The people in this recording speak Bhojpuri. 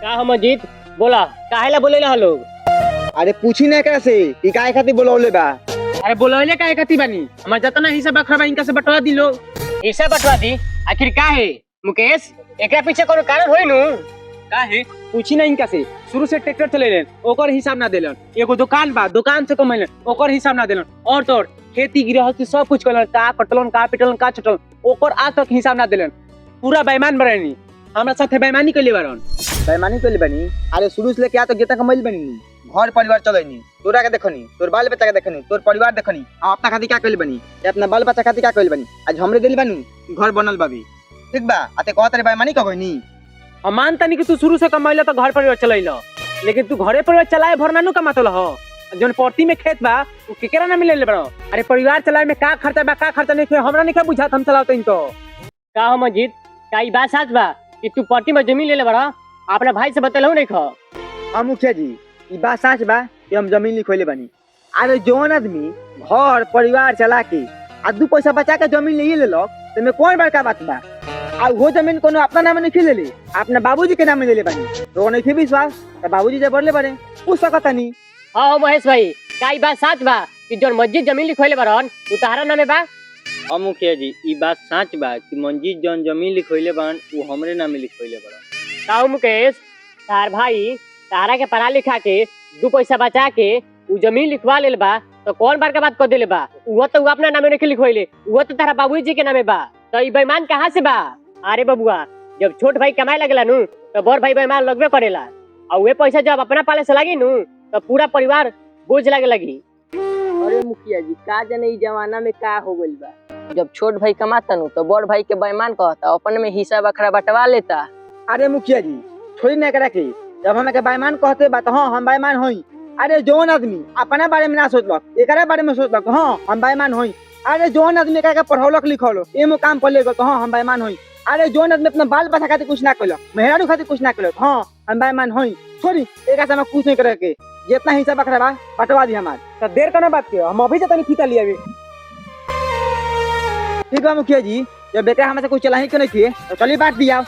का हम जीत बोला काहेला बोलेला लोग। अरे पूछी ना कैसे कि काय खातिर बोलौले बा। अरे बोलौले काहे खातिर बानी, हमर जतना हिस्सा बखरा बा इनका से बंटवा दी लो। हिस्सा बंटवा दी आखिर का है मुकेश, एकरा पीछे कोनो कारण होई नु? काहे पूछी ना इनका से, शुरू से ट्रैक्टर चलेलन ओकर हिसाब ना देलन, एगो दुकान बा दुकान से कमैलन ओकर हिसाब ना देलन, और तोर खेती गृहस्थी सब कुछ करलन, का कटलन का पिटलन का छटलन ओकर आज तक हिसाब ना देलन। पूरा बेईमान बरनी, हमरा साथे बेईमानी कइले बारन। बेईमानी कइले बनी? अरे शुरू से लेके आ तो जेता कमैल बनी नी, घर परिवार चलैनी, तोरा के देखनी, तोर बाल बच्चा के देखनी, तोर परिवार देखनी, हम अपना खातिर का कइले बनी, ये अपना बाल बच्चा खातिर का कइले बनी, आज हमरे दिल बानी घर बनल बाबी। ठीक बा आते कहत रे बेईमानी क गइनी। हम मानता नहीं कि तू शुरू से कमाइला तो घर परिवार चलैला, लेकिन तू घरे परिवार चलाए भर नानू कमातल ह। जौन परती में खेत बा उ केकरा ना मिलेले बड़ो। अरे परिवार चलाए में का खर्चा बा का खर्चा नहीं हमरा नहीं बुझात, हम चलावतइन तो। का हम जीत का ई बात सच बा कि तू पट्टी में जमीन लेले बड़ा, अपना भाई से बतलहु नहीं ख? हां मुखिया जी ई बात सच बा कि हम जमीन लिखोले बनी। अरे जौन आदमी घर परिवार चला के आ दू पैसा बचा के जमीन ले लेलक त में कौन बड़का बात बा। आ वो जमीन कोनो अपना नाम नहीं ले ली, अपने बाबूजी के नाम ले ले बनी, तो नहीं विश्वास त बाबूजी जे बरले बने पूछ सकता नहीं। हां महेश भाई का ई बात सच बा कि जौन मस्जिद जमीन लिखोले बड़न उ तहरा नामे बा? हाँ मुखिया जी ई बात सच बा कि मंजीत जौन जमीन लिखोइले बान वो हमरे नाम लिखोइले बान। का मुकेश तार भाई तारा के पढ़ा लिखा के दू पैसा बचा के उ जमीन लिखवा लेल बा तो कौन बार का बात कर देले बा? वो तो अपना नामे नहीं लिखवाइले, वो तो तारा बाबूजी के नामे बा, तो ई बेईमान कहाँ से बा? अरे बबुआ जब छोट भाई कमाए लगेला नु तो बड़ भाई बेईमान लगबे करेला, और वे पैसा जब अपना पाले से लगी नु तो पूरा परिवार बोझ लगे लगी। अरे मुखिया जी का जाने ई जमाना में का हो गइल बा, जब छोट भाई कमाता नु तो बड़ भाई के बेईमान कहता, अपन में हिस्सा बखरा बंटवा लेता। अरे मुखिया जी छोड़ी ना करा के, जब हमें के बेईमान कहते बा तो हां हम बेईमान होई। अरे जौन आदमी अपना बारे में ना सोचलक एकरा बारे में सोचलक हां हम बेईमान होई। अरे जौन आदमी का पढ़ौलक लिखौलक एमो काम कर लेगो तो हां हम बेईमान होई। अरे जौन आदमी अपना बाल बच्चा खातिर कुछ ना कइलक, मेहरारू खातिर कुछ ना कइलक, हां हम बेईमान होई। छोड़ी एकरा से हम कुछ नहीं करे के, जितना हिस्सा बखरा बा बंटवा दी हमार। तो देर करना बात के, हम अभी जतनी फीता लियावे। ठीक बा मुखिया जी, जब बेटा हमसे कुछ चला ही के नहीं थे तो चलिए बांट दिया।